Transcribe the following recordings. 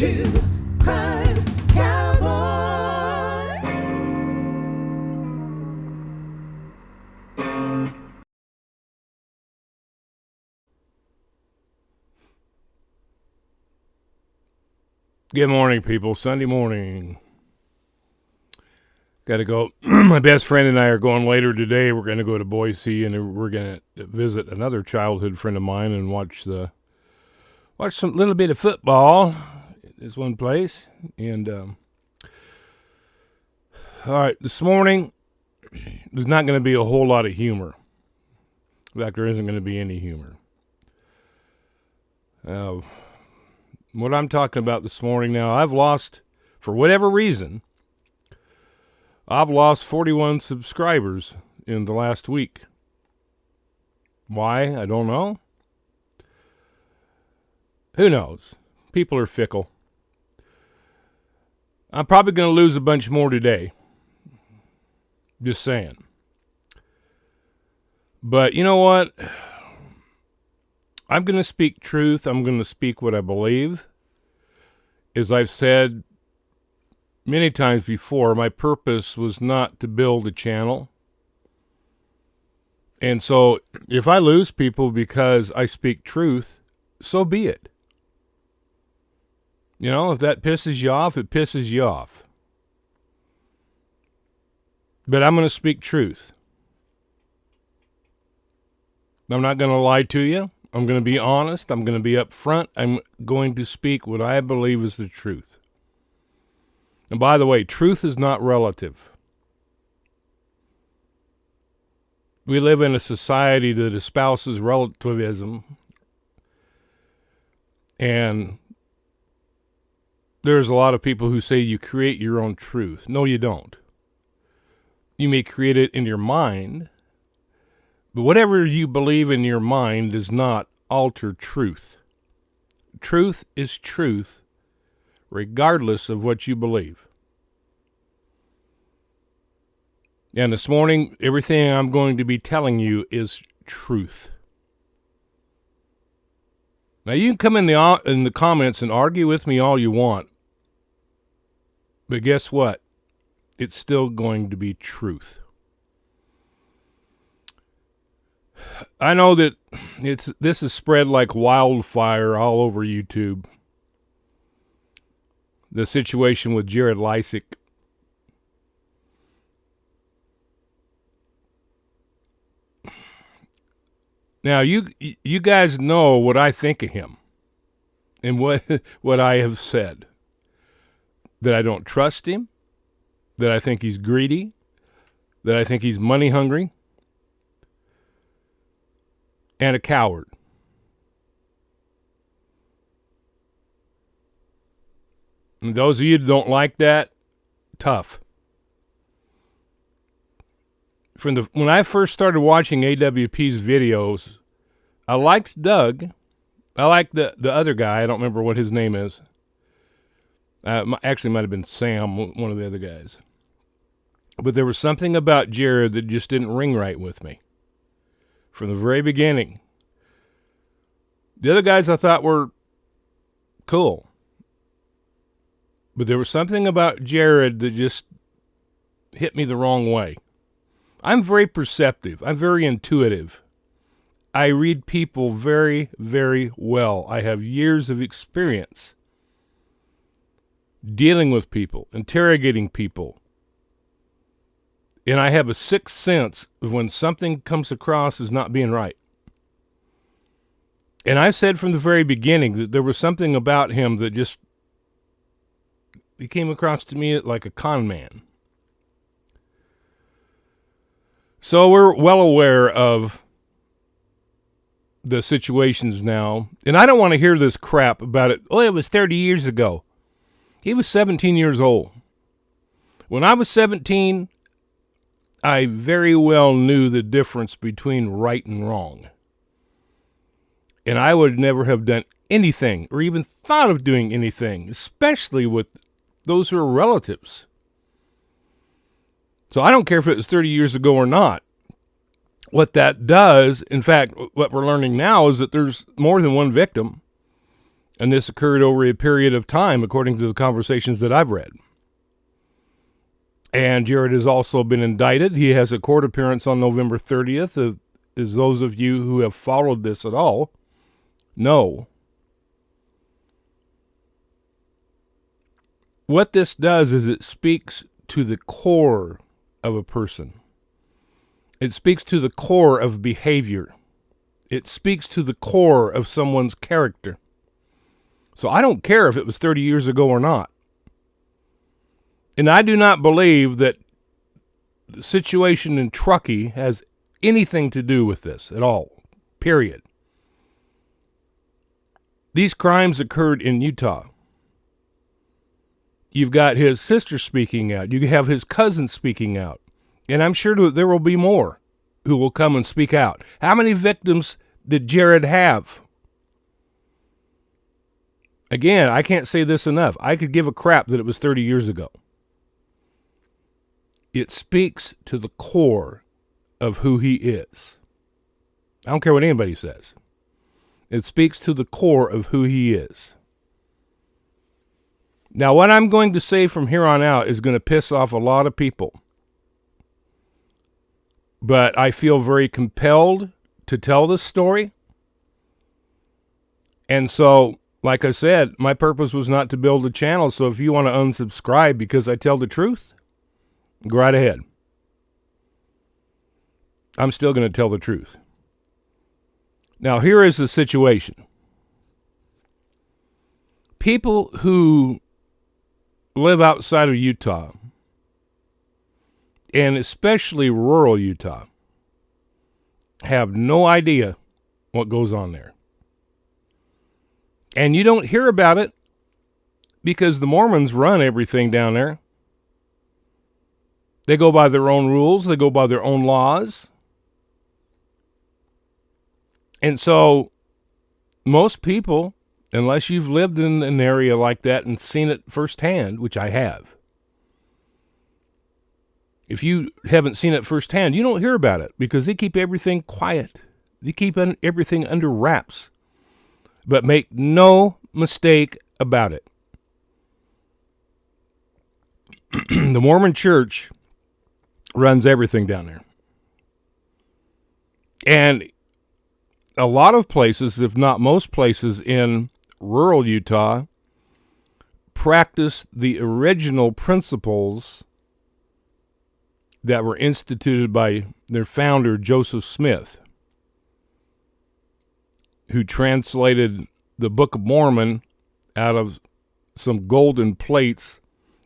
True Crime Cowboy. Good morning, people. Sunday morning. Got to go. My best friend and I are going later today. We're going to go to Boise, and we're going to visit another childhood friend of mine and watch some little bit of football. Is one place. And all right, this morning there's not going to be a whole lot of humor. In fact, there isn't going to be any humor. What I'm talking about this morning now, I've lost, for whatever reason, I've lost 41 subscribers in the last week. Why? I don't know. Who knows? People are fickle. I'm probably going to lose a bunch more today. Just saying. But you know what? I'm going to speak truth. I'm going to speak what I believe. As I've said many times before, my purpose was not to build a channel. And so if I lose people because I speak truth, so be it. You know, if that pisses you off, it pisses you off. But I'm going to speak truth. I'm not going to lie to you. I'm going to be honest. I'm going to be upfront. I'm going to speak what I believe is the truth. And by the way, truth is not relative. We live in a society that espouses relativism. And there's a lot of people who say you create your own truth. No, you don't. You may create it in your mind. But whatever you believe in your mind does not alter truth. Truth is truth, regardless of what you believe. And this morning, everything I'm going to be telling you is truth. Now, you can come in the comments and argue with me all you want. But guess what? It's still going to be truth. I know that this is spread like wildfire all over YouTube. The situation with Jared Lysick. Now, you guys know what I think of him and what I have said. That I don't trust him, that I think he's greedy, that I think he's money hungry, and a coward. And those of you that don't like that, tough. When I first started watching AWP's videos, I liked Doug. I liked the other guy. I don't remember what his name is. Actually, it might have been Sam, one of the other guys. But there was something about Jared that just didn't ring right with me. From the very beginning. The other guys I thought were cool. But there was something about Jared that just hit me the wrong way. I'm very perceptive. I'm very intuitive. I read people very, very well. I have years of experience dealing with people, interrogating people. And I have a sixth sense of when something comes across as not being right. And I said from the very beginning that there was something about him that just, he came across to me like a con man. So we're well aware of the situations now. And I don't want to hear this crap about it. Oh, it was 30 years ago. He was 17 years old. When I was 17, I very well knew the difference between right and wrong. And I would never have done anything or even thought of doing anything, especially with those who are relatives. So I don't care if it was 30 years ago or not. What that does, in fact, what we're learning now is that there's more than one victim. And this occurred over a period of time, according to the conversations that I've read. And Jared has also been indicted. He has a court appearance on November 30th. As those of you who have followed this at all know, what this does is it speaks to the core of a person. It speaks to the core of behavior. It speaks to the core of someone's character. So I don't care if it was 30 years ago or not. And I do not believe that the situation in Truckee has anything to do with this at all, period. These crimes occurred in Utah. You've got his sister speaking out. You have his cousin speaking out. And I'm sure that there will be more who will come and speak out. How many victims did Jared have? Again, I can't say this enough. I could give a crap that it was 30 years ago. It speaks to the core of who he is. I don't care what anybody says. It speaks to the core of who he is. Now, what I'm going to say from here on out is going to piss off a lot of people. But I feel very compelled to tell this story. And so, like I said, my purpose was not to build a channel. So if you want to unsubscribe because I tell the truth, go right ahead. I'm still going to tell the truth. Now, here is the situation. People who live outside of Utah, and especially rural Utah, have no idea what goes on there. And you don't hear about it because the Mormons run everything down there. They go by their own rules. They go by their own laws. And so most people, unless you've lived in an area like that and seen it firsthand, which I have, if you haven't seen it firsthand, you don't hear about it because they keep everything quiet. They keep everything under wraps. But make no mistake about it. The Mormon Church runs everything down there. And a lot of places, if not most places in rural Utah, practice the original principles that were instituted by their founder, Joseph Smith, who translated the Book of Mormon out of some golden plates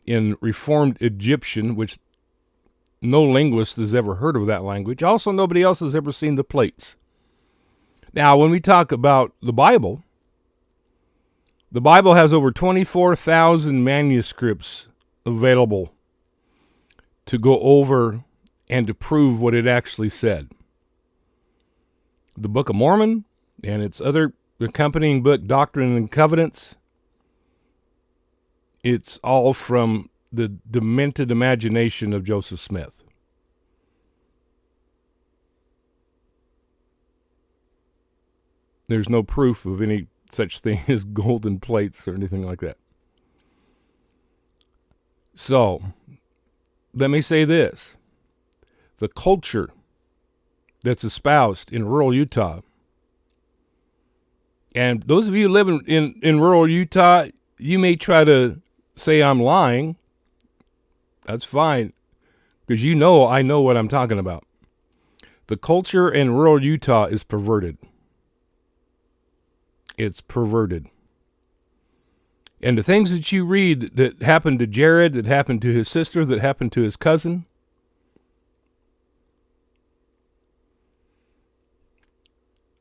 in Reformed Egyptian, which no linguist has ever heard of that language. Also, nobody else has ever seen the plates. Now, when we talk about the Bible has over 24,000 manuscripts available to go over and to prove what it actually said. The Book of Mormon and its other accompanying book, Doctrine and Covenants, it's all from the demented imagination of Joseph Smith. There's no proof of any such thing as golden plates or anything like that. So, let me say this. The culture that's espoused in rural Utah, and those of you living in rural Utah, you may try to say I'm lying. That's fine, because I know what I'm talking about. The culture in rural Utah is perverted. It's perverted. And the things that you read that happened to Jared, that happened to his sister, that happened to his cousin,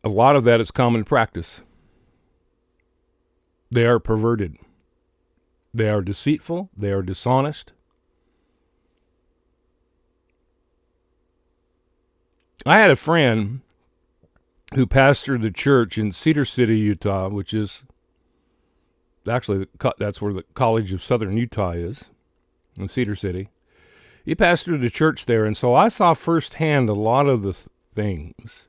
a lot of that is common practice. They are perverted. They are deceitful. They are dishonest. I had a friend who pastored the church in Cedar City, Utah, which is actually, that's where the College of Southern Utah is, in Cedar City. He pastored a church there, and so I saw firsthand a lot of the things.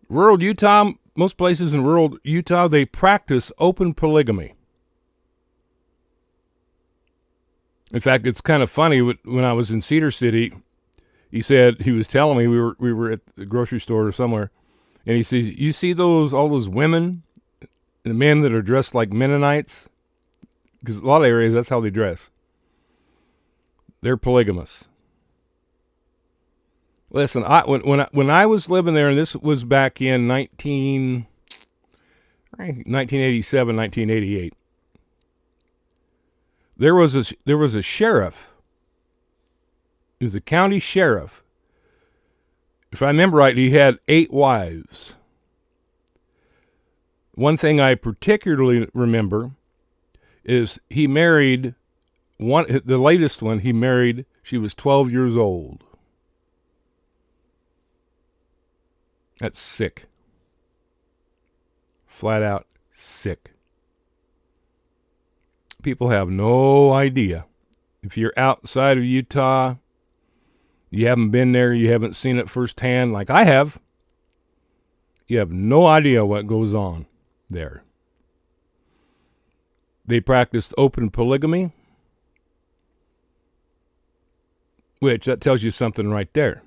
Rural Utah, most places in rural Utah, they practice open polygamy. In fact, it's kind of funny. When I was in Cedar City, he was telling me, we were at the grocery store or somewhere, and he says, "You see all those women and men that are dressed like Mennonites? Because a lot of areas, that's how they dress. They're polygamous." Listen, when I was living there, and this was back in 1987, 1988, there was a sheriff. He was a county sheriff. If I remember right, he had 8 wives. One thing I particularly remember is he married the latest one he married. She was 12 years old. That's sick. Flat out sick. People have no idea. If you're outside of Utah, you haven't been there, you haven't seen it firsthand like I have, you have no idea what goes on there. They practiced open polygamy, which that tells you something right there.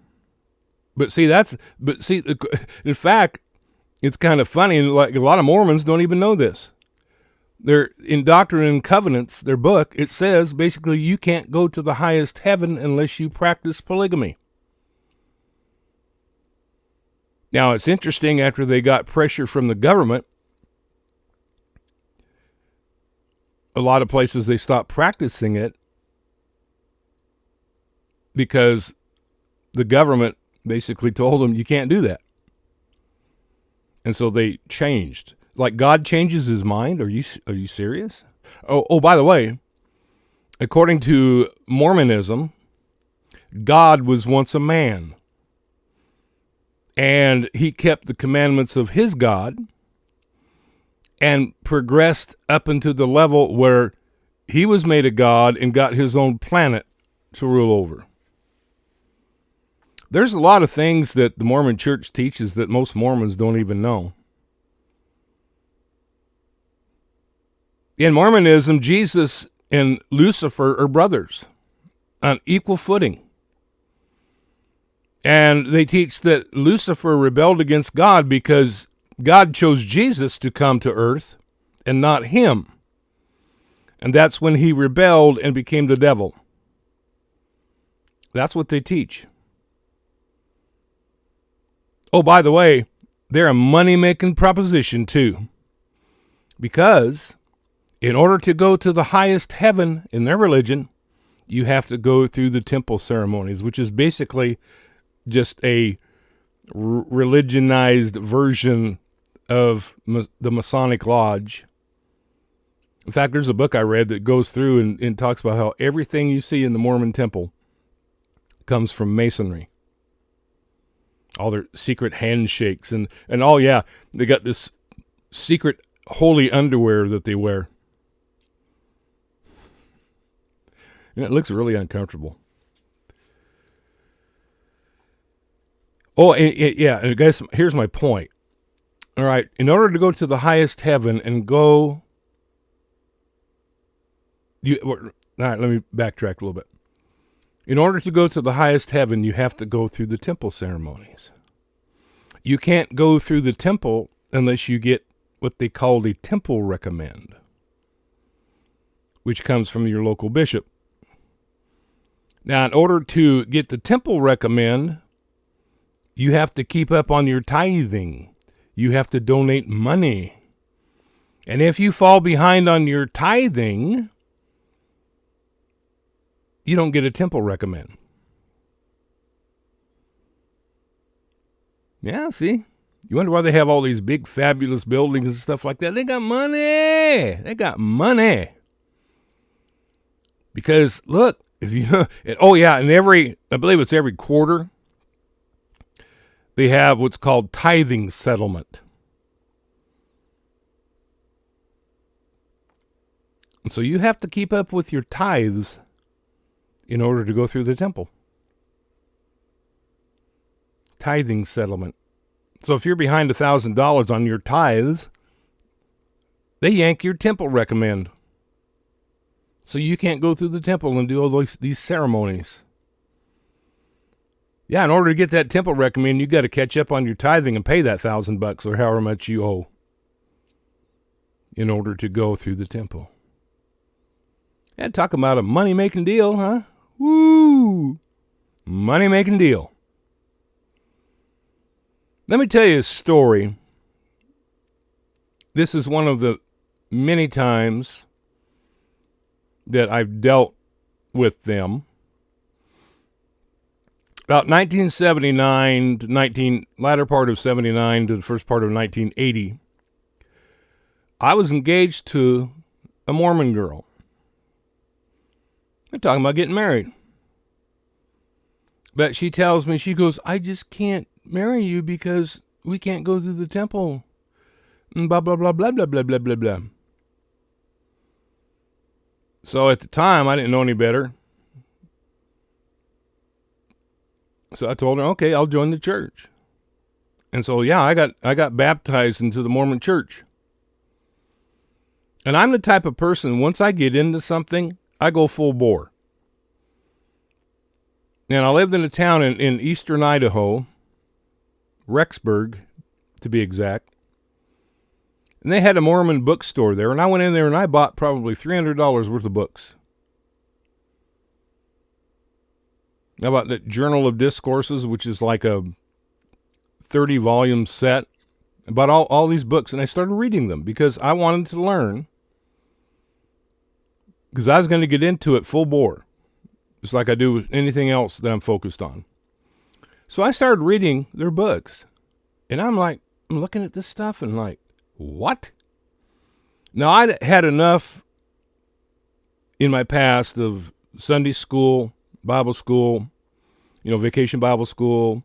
But see, in fact, it's kind of funny. Like a lot of Mormons don't even know this. They're in Doctrine and Covenants, their book. It says basically you can't go to the highest heaven unless you practice polygamy. Now it's interesting. After they got pressure from the government, a lot of places they stopped practicing it because the government basically told them you can't do that. And so they changed. Like God changes his mind? Are you serious? Oh, by the way, according to Mormonism, God was once a man. And he kept the commandments of his God and progressed up into the level where he was made a god and got his own planet to rule over. There's a lot of things that the Mormon Church teaches that most Mormons don't even know. In Mormonism, Jesus and Lucifer are brothers on equal footing. And they teach that Lucifer rebelled against God because God chose Jesus to come to earth and not him. And that's when he rebelled and became the devil. That's what they teach. Oh, by the way, they're a money-making proposition, too. Because in order to go to the highest heaven in their religion, you have to go through the temple ceremonies, which is basically just a religionized version of the Masonic Lodge. In fact, there's a book I read that goes through and talks about how everything you see in the Mormon temple comes from Masonry. All their secret handshakes and oh yeah, they got this secret holy underwear that they wear. And it looks really uncomfortable. Oh, and guys, here's my point. All right, in order to go to the highest heaven and all right, let me backtrack a little bit. In order to go to the highest heaven, you have to go through the temple ceremonies. You can't go through the temple unless you get what they call a temple recommend, which comes from your local bishop. Now, in order to get the temple recommend, you have to keep up on your tithing. You have to donate money. And if you fall behind on your tithing, you don't get a temple recommend. Yeah, see? You wonder why they have all these big, fabulous buildings and stuff like that. They got money. They got money. Because, look, if you know, oh yeah, and I believe it's every quarter, they have what's called tithing settlement. And so you have to keep up with your tithes in order to go through the temple. Tithing settlement. So if you're behind $1,000 on your tithes, they yank your temple recommend. So you can't go through the temple and do all these ceremonies. Yeah, in order to get that temple recommend, you got to catch up on your tithing and pay that $1,000 or however much you owe in order to go through the temple. And talk about a money-making deal, huh? Woo! Money-making deal. Let me tell you a story. This is one of the many times that I've dealt with them. About 1979 to latter part of 79 to the first part of 1980, I was engaged to a Mormon girl. They're talking about getting married. But she tells me, she goes, I just can't marry you because we can't go through the temple. And blah, blah, blah, blah, blah, blah, blah, blah, blah. So at the time, I didn't know any better. So I told her, okay, I'll join the church. And so, yeah, I got baptized into the Mormon church. And I'm the type of person, once I get into something, I go full bore. And I lived in a town in eastern Idaho, Rexburg, to be exact. And they had a Mormon bookstore there. And I went in there and I bought probably $300 worth of books. I bought the Journal of Discourses, which is like a 30-volume set. I bought all these books, and I started reading them because I wanted to learn. Because I was going to get into it full bore, just like I do with anything else that I'm focused on. So I started reading their books, and I'm looking at this stuff and like, what? Now, I had enough in my past of Sunday school, Bible school, vacation Bible school,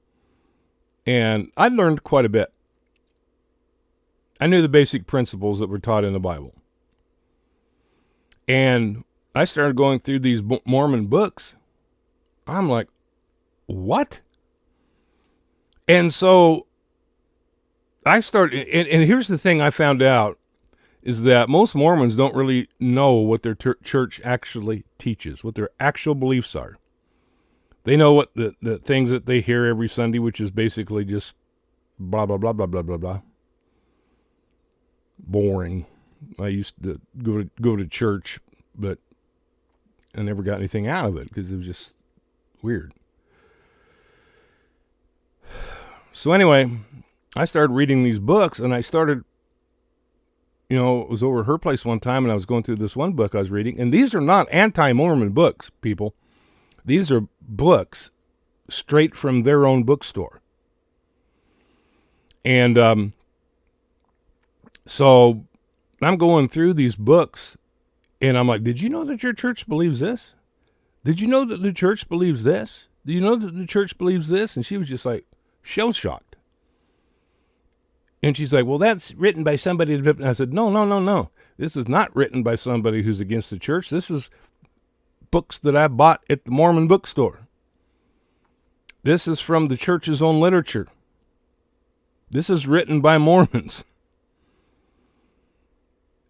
and I learned quite a bit. I knew the basic principles that were taught in the Bible. And I started going through these Mormon books. I'm like, what? And so I started, and here's the thing I found out, is that most Mormons don't really know what their church actually teaches, what their actual beliefs are. They know what the things that they hear every Sunday, which is basically just blah, blah, blah, blah, blah, blah, blah. Boring. I used to go to church, but I never got anything out of it because it was just weird. So anyway, I started reading these books, and I started, it was over at her place one time, and I was going through this one book I was reading, and these are not anti-Mormon books, people. These are books straight from their own bookstore. And so I'm going through these books, and I'm like, did you know that your church believes this? Did you know that the church believes this? Do you know that the church believes this? And she was just like shell-shocked. And she's like, well, that's written by somebody. And I said, no. This is not written by somebody who's against the church. This is books that I bought at the Mormon bookstore. This is from the church's own literature. This is written by Mormons.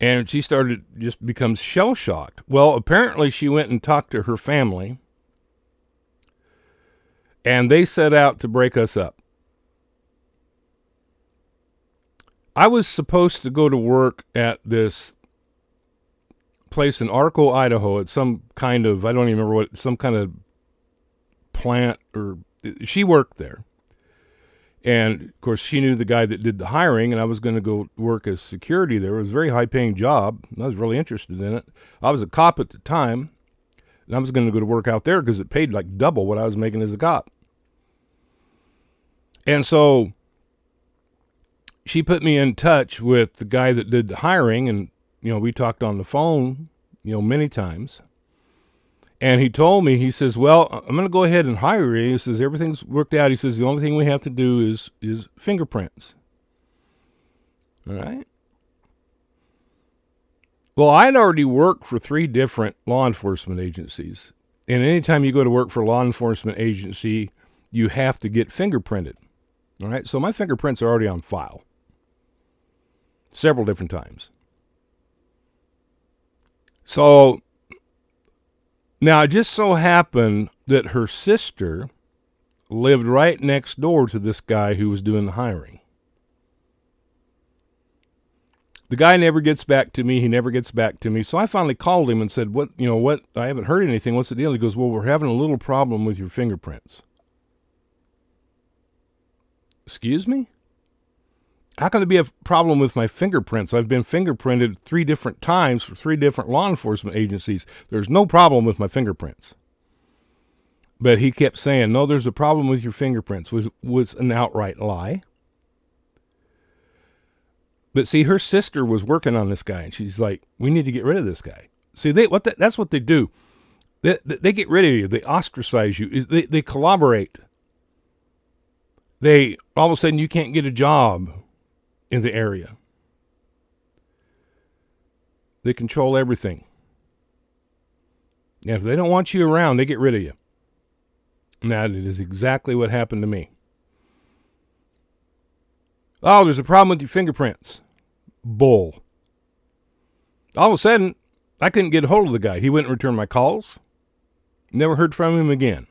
And she just becomes shell-shocked. Well, apparently she went and talked to her family, and they set out to break us up. I was supposed to go to work at this place in Arco, Idaho, at some kind of, I don't even remember what, some kind of plant, or she worked there. And, of course, she knew the guy that did the hiring, and I was going to go work as security there. It was a very high-paying job, and I was really interested in it. I was a cop at the time, and I was going to go to work out there because it paid like double what I was making as a cop. And so she put me in touch with the guy that did the hiring, and, we talked on the phone, many times. And he told me, he says, well, I'm going to go ahead and hire you. He says, everything's worked out. He says, the only thing we have to do is fingerprints. All right. Well, I'd already worked for 3 different law enforcement agencies. And anytime you go to work for a law enforcement agency, you have to get fingerprinted. All right, so my fingerprints are already on file several different times. So now it just so happened that her sister lived right next door to this guy who was doing the hiring. The guy never gets back to me. He never gets back to me. So I finally called him and said, what, I haven't heard anything. What's the deal? He goes, well, we're having a little problem with your fingerprints. Excuse me? How can there be a problem with my fingerprints? I've been fingerprinted 3 different times for 3 different law enforcement agencies. There's no problem with my fingerprints. But he kept saying, no, there's a problem with your fingerprints. Was an outright lie. But see, her sister was working on this guy, and she's like, we need to get rid of this guy. See, that's what they do. They get rid of you. They ostracize you. They collaborate. All of a sudden, you can't get a job in the area. They control everything. And if they don't want you around, they get rid of you. And that is exactly what happened to me. Oh, there's a problem with your fingerprints. Bull. All of a sudden, I couldn't get a hold of the guy. He wouldn't return my calls. Never heard from him again.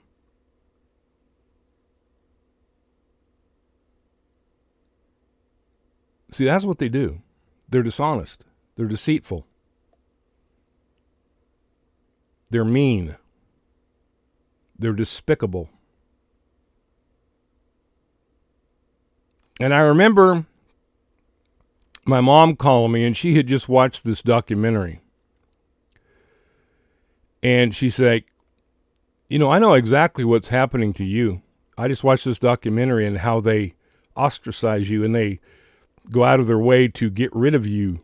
See, that's what they do. They're dishonest. They're deceitful. They're mean. They're despicable. And I remember my mom calling me, and she had just watched this documentary. And she's like, I know exactly what's happening to you. I just watched this documentary and how they ostracize you and they go out of their way to get rid of you.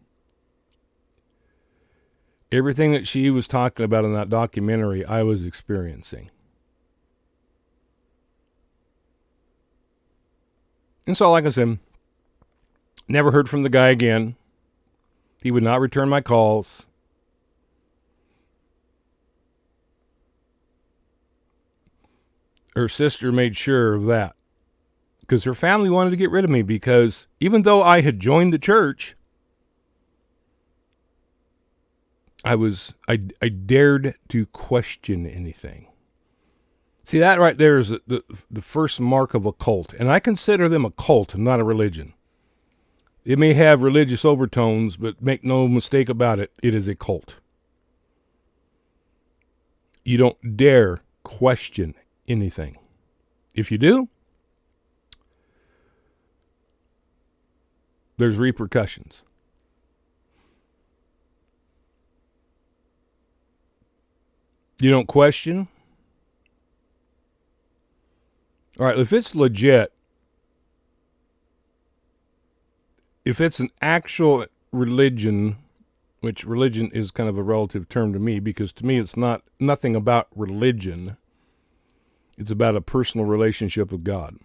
Everything that she was talking about in that documentary, I was experiencing. And so, like I said, never heard from the guy again. He would not return my calls. Her sister made sure of that. Because her family wanted to get rid of me, because even though I had joined the church, I dared to question anything. See, that right there is the first mark of a cult. And I consider them a cult, not a religion. It may have religious overtones, but make no mistake about it, it is a cult. You don't dare question anything. If you do, there's repercussions. You don't question. All right, if it's legit, if it's an actual religion, which religion is kind of a relative term to me, because to me it's nothing about religion. It's about a personal relationship with God,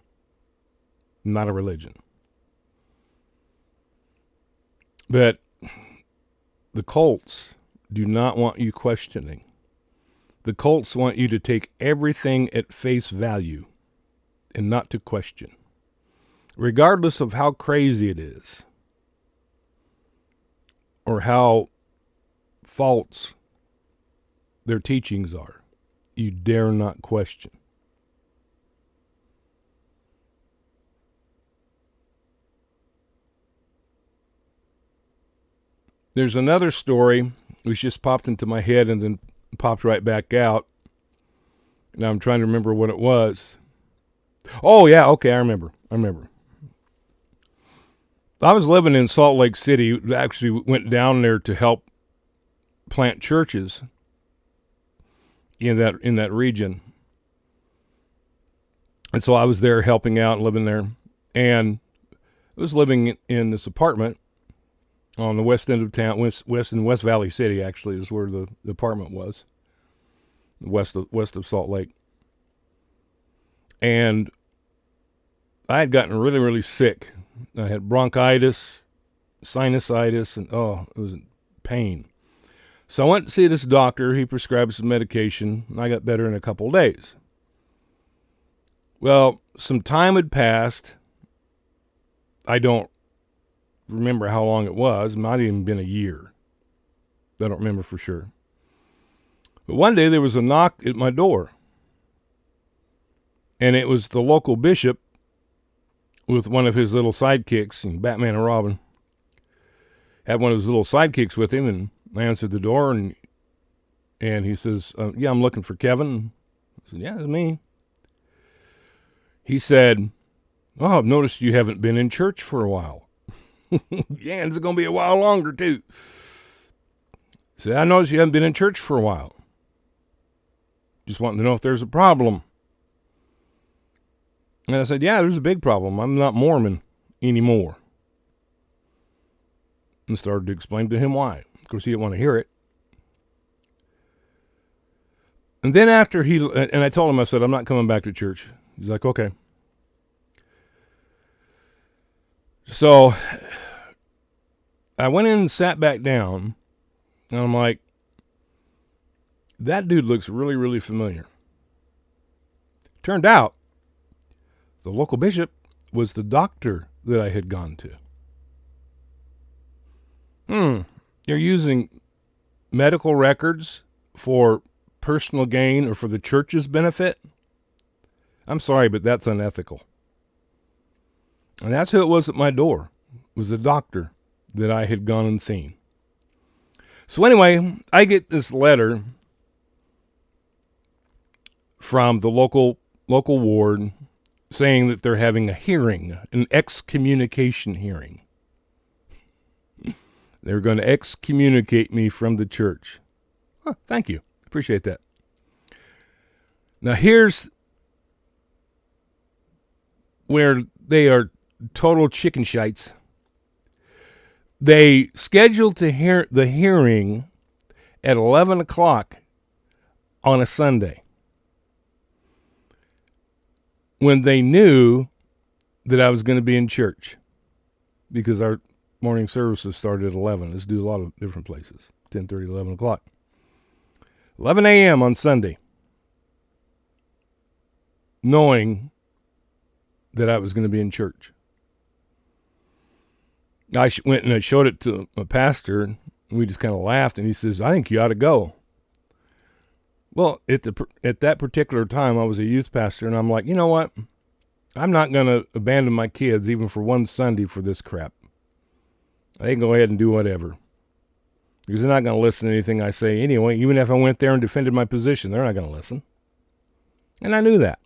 not a religion. But the cults do not want you questioning. The cults want you to take everything at face value and not to question, regardless of how crazy it is or how false their teachings are. You dare not question. There's another story which just popped into my head and then popped right back out. Now I'm trying to remember what it was. Oh, yeah, okay, I remember. I was living in Salt Lake City. Actually went down there to help plant churches in that region. And so I was there helping out, living there. And I was living in this apartment on the west end of town, West Valley City, actually, is where the apartment was, west of Salt Lake. And I had gotten really, really sick. I had bronchitis, sinusitis, and it was pain. So I went to see this doctor. He prescribed some medication, and I got better in a couple of days. Well, some time had passed, I don't remember how long it was. It might have even been a year. I don't remember for sure. But one day there was a knock at my door. And it was the local bishop with one of his little sidekicks, Batman and Robin. Had one of his little sidekicks with him, and I answered the door, and he says, yeah, I'm looking for Kevin. I said, yeah, it's me. He said, oh, I've noticed you haven't been in church for a while. Yeah, it's going to be a while longer, too. He said, I noticed you haven't been in church for a while. Just wanting to know if there's a problem. And I said, yeah, there's a big problem. I'm not Mormon anymore. And started to explain to him why. Of course, he didn't want to hear it. And then after and I told him, I said, I'm not coming back to church. He's like, okay. So I went in and sat back down, and I'm like, that dude looks really, really familiar. Turned out, the local bishop was the doctor that I had gone to. You're using medical records for personal gain or for the church's benefit? I'm sorry, but that's unethical. And that's who it was at my door. It was the doctor that I had gone and seen. So anyway, I get this letter from the local ward saying that they're having a hearing, an excommunication hearing. They're going to excommunicate me from the church. Oh, thank you. Appreciate that. Now here's where they are total chicken shites. They scheduled to hear the hearing at 11 o'clock on a Sunday, when they knew that I was going to be in church, because our morning services started at 11. Let's do a lot of different places, 10:30, 11 o'clock. 11 a.m. on Sunday, knowing that I was going to be in church. I went and I showed it to my pastor, and we just kind of laughed, and he says, I think you ought to go. Well, at that particular time, I was a youth pastor, and I'm like, you know what? I'm not going to abandon my kids even for one Sunday for this crap. They can go ahead and do whatever, because they're not going to listen to anything I say anyway. Even if I went there and defended my position, they're not going to listen. And I knew that.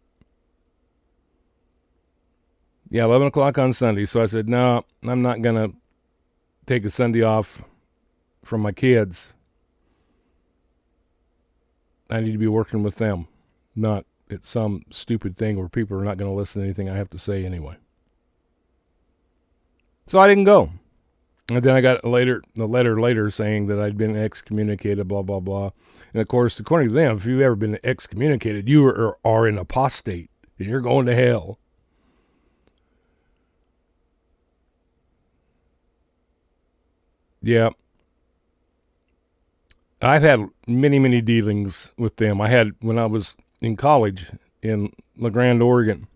Yeah, 11 o'clock on Sunday. So I said, no, I'm not going to take a Sunday off from my kids. I need to be working with them, not at some stupid thing where people are not going to listen to anything I have to say anyway. So I didn't go. And then I got a letter later saying that I'd been excommunicated, blah, blah, blah. And of course, according to them, if you've ever been excommunicated, you are an apostate, and you're going to hell. Yeah. I've had many, many dealings with them. I had, when I was in college in La Grande, Oregon,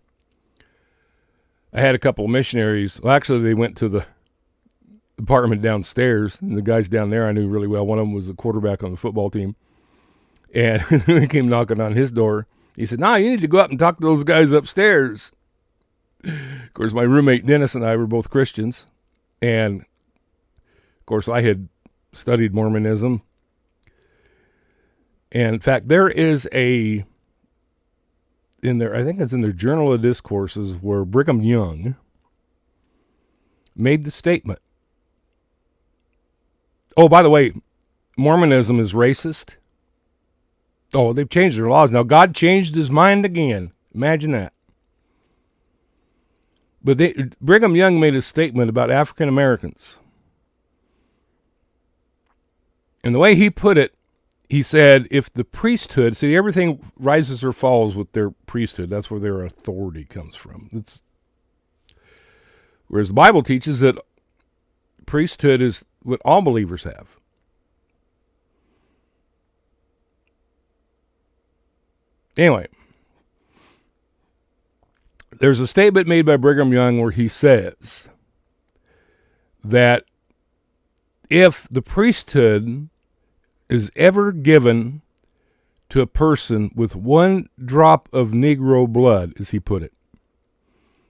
I had a couple of missionaries. Well, actually, they went to the apartment downstairs, and the guys down there I knew really well. One of them was the quarterback on the football team. And he came knocking on his door. He said, you need to go up and talk to those guys upstairs. Of course, my roommate Dennis and I were both Christians. And, of course, I had studied Mormonism. And, in fact, there is I think it's in their Journal of Discourses, where Brigham Young made the statement. Oh, by the way, Mormonism is racist. Oh, they've changed their laws. Now, God changed his mind again. Imagine that. But Brigham Young made a statement about African Americans. And the way he put it, he said, if the priesthood, see, everything rises or falls with their priesthood. That's where their authority comes from. Whereas the Bible teaches that priesthood is what all believers have. Anyway, there's a statement made by Brigham Young where he says that if the priesthood is ever given to a person with one drop of Negro blood, as he put it,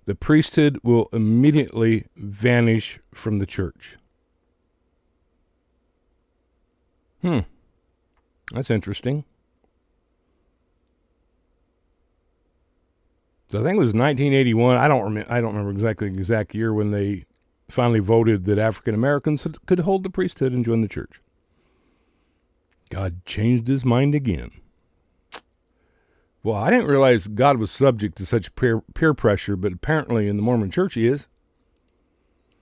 the priesthood will immediately vanish from the church. That's interesting. So I think it was 1981. I don't remember exactly the exact year when they finally voted that African Americans could hold the priesthood and join the church. God changed his mind again. Well, I didn't realize God was subject to such peer pressure, but apparently in the Mormon church he is.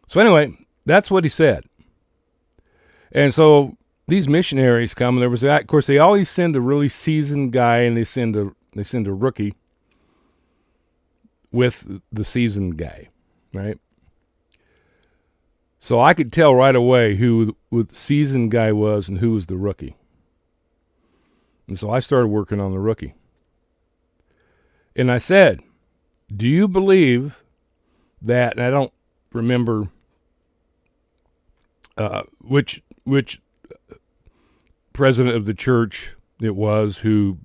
So anyway, that's what he said. And so these missionaries come, and there was that. Of course, they always send a really seasoned guy, and they send a rookie with the seasoned guy, right? So I could tell right away who the seasoned guy was and who was the rookie. And so I started working on the rookie. And I said, do you believe that, and I don't remember which president of the church it was who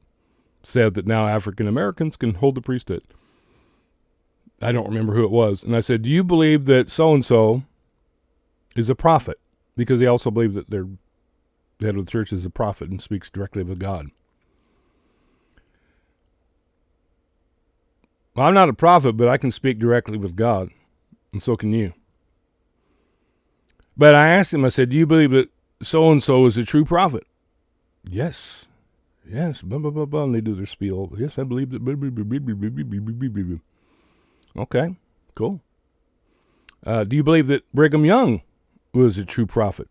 said that now African Americans can hold the priesthood. I don't remember who it was. And I said, do you believe that so-and-so is a prophet? Because they also believe that their head of the church is a prophet and speaks directly with God. Well, I'm not a prophet, but I can speak directly with God, and so can you. But I asked him, I said, do you believe that so-and-so is a true prophet? Yes, blah, blah, blah, blah, and they do their spiel. Yes, I believe that. Blah, blah, blah, blah, blah, blah, blah, blah. Okay, cool. Do you believe that Brigham Young was a true prophet?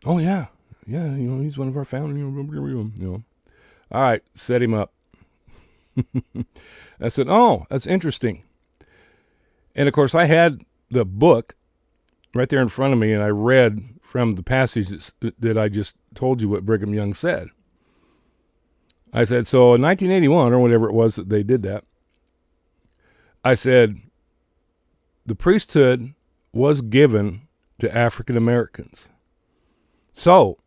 Oh, yeah, he's one of our founding, All right, set him up. I said, oh, that's interesting. And, of course, I had the book right there in front of me, and I read from the passage that I just told you what Brigham Young said. I said, so in 1981, or whatever it was that they did that, I said, the priesthood was given to African Americans. So,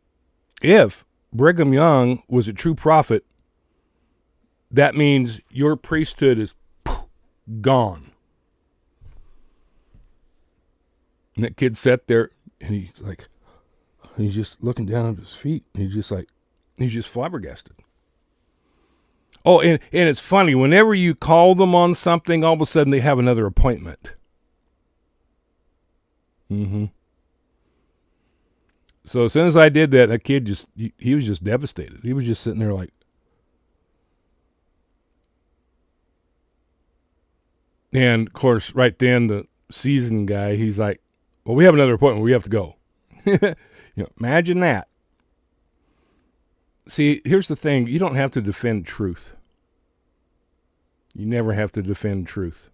if Brigham Young was a true prophet, that means your priesthood is gone. And that kid sat there, and he's just looking down at his feet. He's just flabbergasted. Oh, and it's funny, whenever you call them on something, all of a sudden they have another appointment. So as soon as I did that, that kid he was just devastated. He was just sitting there like, and of course, right then the seasoned guy, he's like, well, we have another appointment. We have to go. Imagine that. See, here's the thing. You don't have to defend truth. You never have to defend truth.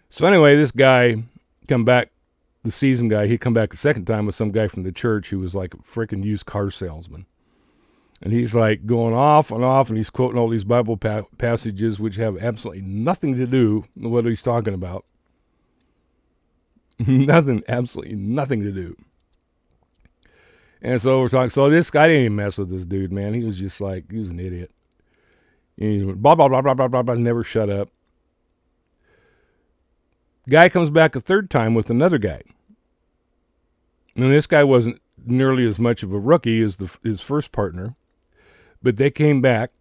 So anyway, this guy come back, the seasoned guy, he come back the second time with some guy from the church who was like a freaking used car salesman. And he's like going off, and he's quoting all these Bible passages which have absolutely nothing to do with what he's talking about. Absolutely nothing to do. And so we're talking, so this guy didn't even mess with this dude, man. He was just like, he was an idiot. And he went, blah, blah, blah, blah, blah, blah, blah, never shut up. Guy comes back a third time with another guy. And this guy wasn't nearly as much of a rookie as his first partner. But they came back,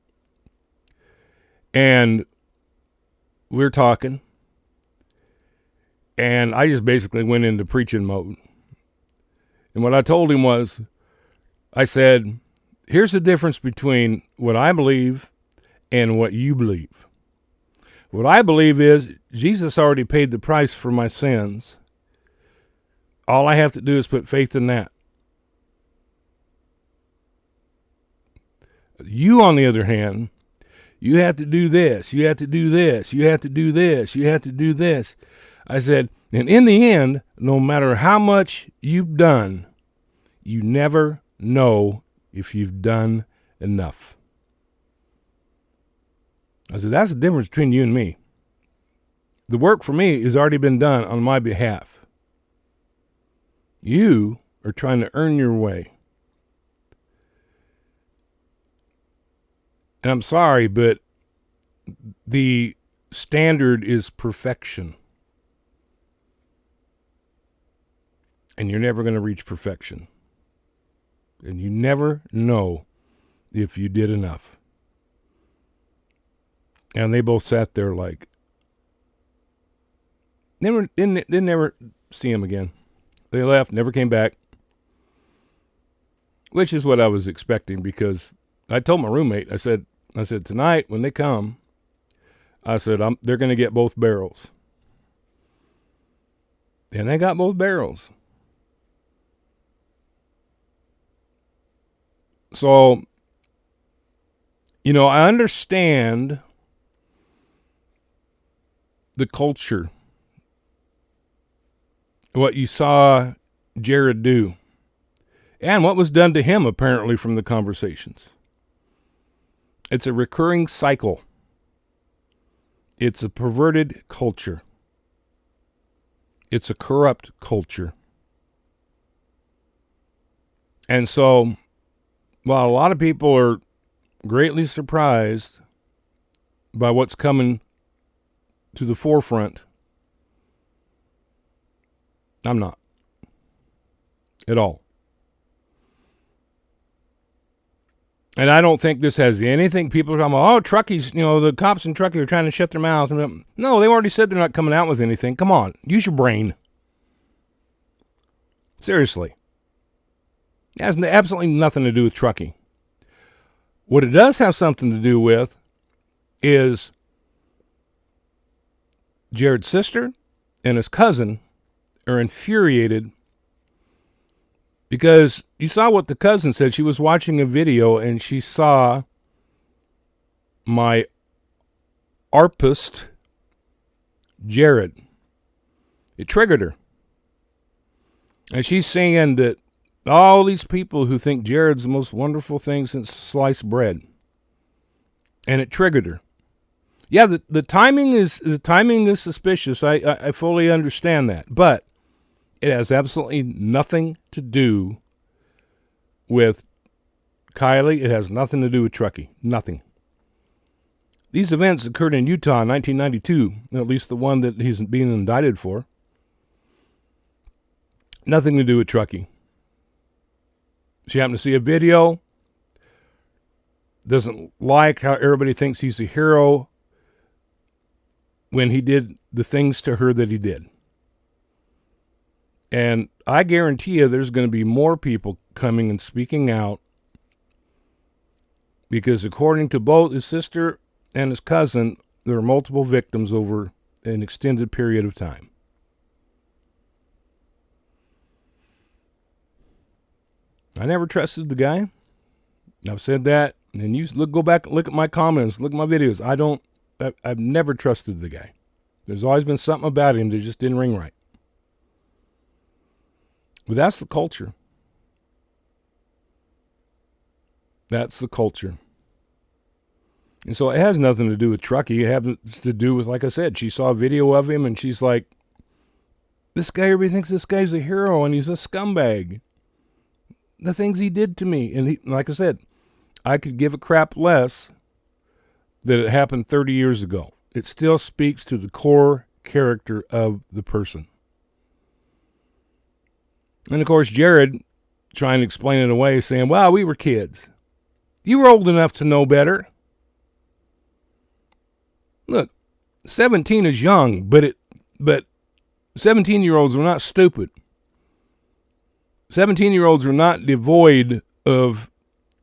and we're talking, and I just basically went into preaching mode. And what I told him was, I said, here's the difference between what I believe and what you believe. What I believe is Jesus already paid the price for my sins. All I have to do is put faith in that. You, on the other hand, you have to do this, you have to do this, you have to do this, you have to do this. I said, and in the end, no matter how much you've done, you never know if you've done enough. I said, that's the difference between you and me. The work for me has already been done on my behalf. You are trying to earn your way. And I'm sorry, but the standard is perfection. And you're never going to reach perfection. And you never know if you did enough. And they both sat there like, didn't never see him again. They left, never came back. Which is what I was expecting, because I told my roommate, I said, tonight when they come, I said, they're going to get both barrels. And they got both barrels. So, I understand the culture, what you saw Jared do, and what was done to him, apparently, from the conversations. It's a recurring cycle. It's a perverted culture. It's a corrupt culture. And so, while a lot of people are greatly surprised by what's coming to the forefront, I'm not. At all. And I don't think this has anything. People are talking about, truckies, the cops in Truckee are trying to shut their mouths. No, they already said they're not coming out with anything. Come on, use your brain. Seriously. It has absolutely nothing to do with Truckee. What it does have something to do with is Jared's sister and his cousin are infuriated because you saw what the cousin said. She was watching a video and she saw my ARPist, Jared. It triggered her. And she's saying that all these people who think Jared's the most wonderful thing since sliced bread. And it triggered her. Yeah, the timing is suspicious. I fully understand that. But it has absolutely nothing to do with Kylie. It has nothing to do with Truckee. Nothing. These events occurred in Utah in 1992, at least the one that he's being indicted for. Nothing to do with Truckee. She happened to see a video, doesn't like how everybody thinks he's a hero when he did the things to her that he did. And I guarantee you there's going to be more people coming and speaking out, because according to both his sister and his cousin, there are multiple victims over an extended period of time. I never trusted the guy. I've said that, and you go back and look at my comments, look at my videos. I've never trusted the guy. There's always been something about him that just didn't ring right. But that's the culture. That's the culture. And so it has nothing to do with Truckee. It has to do with, like I said, she saw a video of him and she's like, this guy, everybody thinks this guy's a hero and he's a scumbag. The things he did to me. And like I said, I could give a crap less that it happened 30 years ago. It still speaks to the core character of the person. And of course, Jared trying to explain it away, saying, well, we were kids. You were old enough to know better. Look, 17 is young, but 17-year-olds are not stupid. 17-year-olds are not devoid of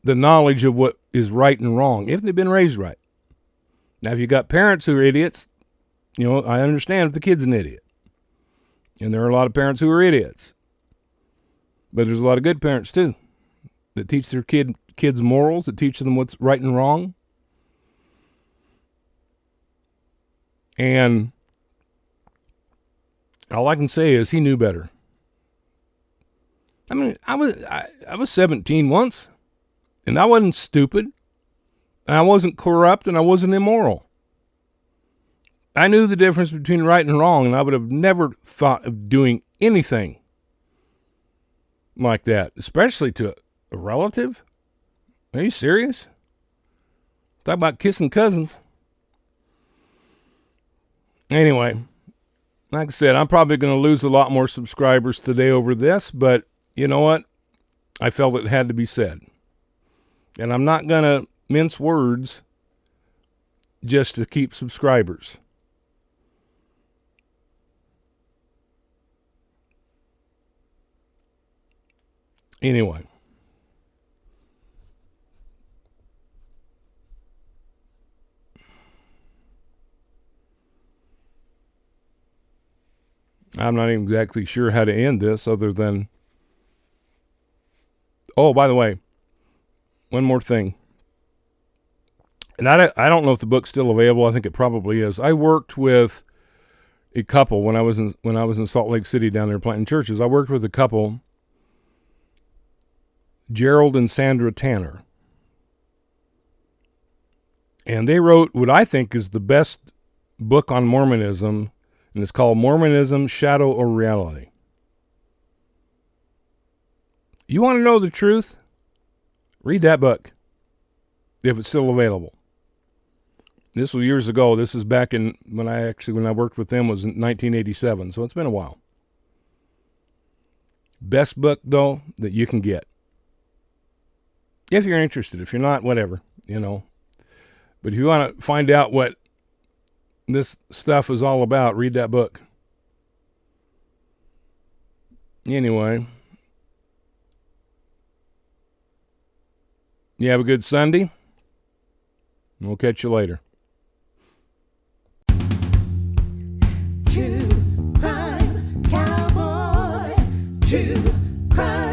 the knowledge of what is right and wrong, if they've been raised right. Now, if you got parents who are idiots, I understand if the kid's an idiot. And there are a lot of parents who are idiots. But there's a lot of good parents, too, that teach their kids morals, that teach them what's right and wrong. And all I can say is he knew better. I mean, I was 17 once, and I wasn't stupid, and I wasn't corrupt, and I wasn't immoral. I knew the difference between right and wrong, and I would have never thought of doing anything like that, especially to a relative. Are you serious? Talk about kissing cousins. Anyway, like I said, I'm probably going to lose a lot more subscribers today over this, but you know what? I felt it had to be said. And I'm not going to mince words just to keep subscribers. Anyway. I'm not even exactly sure how to end this other than... Oh, by the way, one more thing. And I don't know if the book's still available. I think it probably is. I worked with a couple when I was in Salt Lake City down there planting churches. I worked with a couple, Gerald and Sandra Tanner. And they wrote what I think is the best book on Mormonism, and it's called Mormonism, Shadow or Reality. You want to know the truth? Read that book, if it's still available. This was years ago. This is back in when I worked with them was in 1987, so it's been a while. Best book, though, that you can get. If you're interested. If you're not, whatever, you know. But if you want to find out what this stuff is all about, read that book. Anyway. You have a good Sunday. We'll catch you later. True crime cowboy. True crime.